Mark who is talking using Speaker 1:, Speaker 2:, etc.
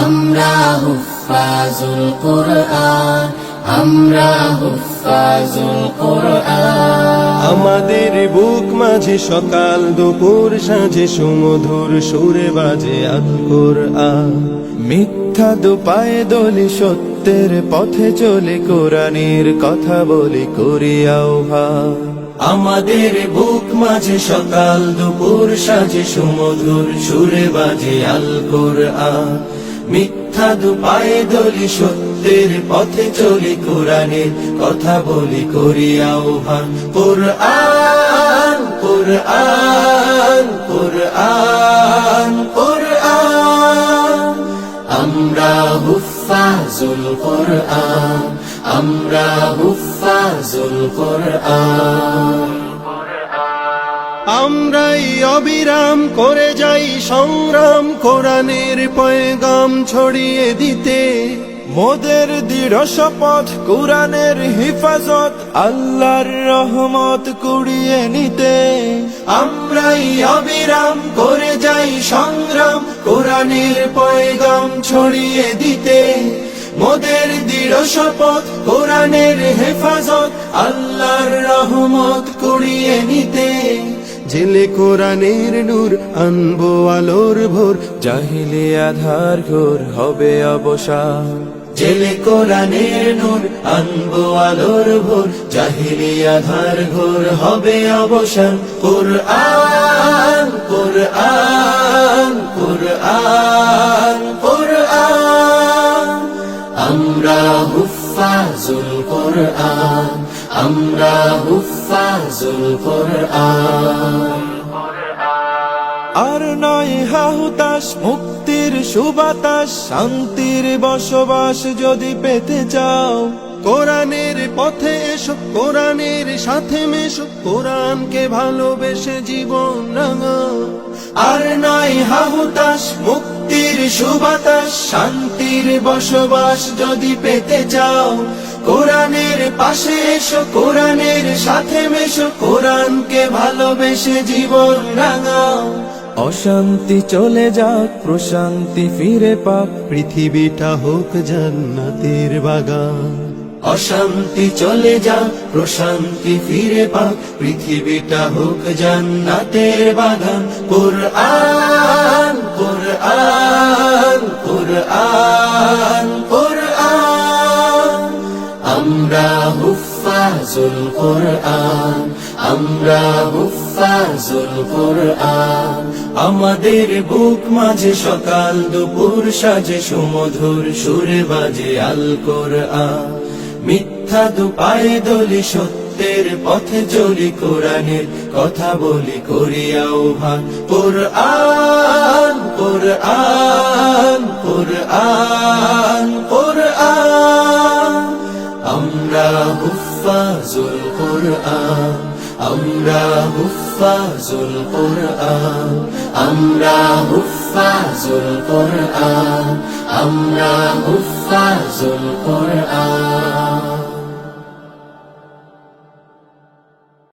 Speaker 1: আমরা হুফাজুল কুরআন, আমরা হুফাজুল কুরআন।
Speaker 2: আমাদের বুক মাঝে সকাল দুপুর সাঁঝে সুমধুর সুরে বাজে আল কুরআন। মিথ্যা দুপায়ে দলি সত্যের পথে চলে কোরআনের কথা বলি করি আহ্বান। আমাদের বুক মাঝে সকাল দুপুর সাঁঝে সুমধুর সুরে বাজে আল কুরআন। মিথ্যা দুপায়ে দলি সত্যের পথে চলি কোরআনের কথা বলি করি আহ্বান। কুরআন কুরআন কুরআন কুরআন।
Speaker 1: আমরা হুফাজুল কুরআন, আমরা হুফাজুল কুরআন।
Speaker 2: আমরাই অবিরাম করে যাই সংগ্রাম কোরআনের পয়গাম ছড়িয়ে দিতে। মোদের দৃঢ় শপথ কোরআনের হিফাজত আল্লাহর রহমত কুড়িয়ে নিতে। আমরাই অবিরাম করে যাই সংগ্রাম কোরআনের পয়গাম ছড়িয়ে দিতে। মোদের দৃঢ় শপথ কোরআনের হেফাজত আল্লাহর রহমত কুড়িয়ে নিতে। জেলে কোরআনের নূর আনবো আলোর ভোর, জাহিলি আধার ঘোর হবে অবসান। জেলে কোরআনের নূর আনবো আলোর ভোর, জাহিলি আধার ঘোর হবে অবসান। কুরআন কুরআন কুরআন কুরআন।
Speaker 1: আমরা হুফাজুল কুরআন, আমরা হুফাজুল কুরআন।
Speaker 2: আর নয় হাহুতাশ মুক্তির সুবাতাস, শান্তির বসবাস যদি পেতে চাও কোরআনের পথে এসো, কোরআনের সাথে মেশো, কোরআনকে ভালোবেসে জীবন রাঙাও। আর নয় হাহুতাশ মুক্তির সুবাতাস, শান্তির বসবাস যদি পেতে চাও কোরআনের পাশে এসো, কোরআনের সাথে মেশো, কোরআনকে ভালোবেসে জীবন রাঙাও। অশান্তি চলে যাক প্রশান্তি ফিরে পাক, পৃথিবীটা হোক জান্নাতের বাগান। অশান্তি চলে যাক প্রশান্তি ফিরে পাক, পৃথিবীটা হোক জান্নাতের বাগান। কুরআন কুরআন কুরআন কুরআন।
Speaker 1: আমরা হুফাজুল কুরআন, আমরা হুফাজুল কুরআন।
Speaker 2: আমাদের বুক মাঝে সকাল দুপুর সাজে সুমধুর সুরে বাজে আল কুরআন। মিথ্যা দুপায়ে দলি সত্যের পথে চলি কোরআনের কথা বলি করি আহ্বান। কুরআন কুরআন কুরআন কুরআন।
Speaker 1: আমরা হুফাজুল কুরআন, আমরা হুফাজুল কুরআন, আমরা হুফাজুল কুরআন, আমরা হুফাজুল কুরআন।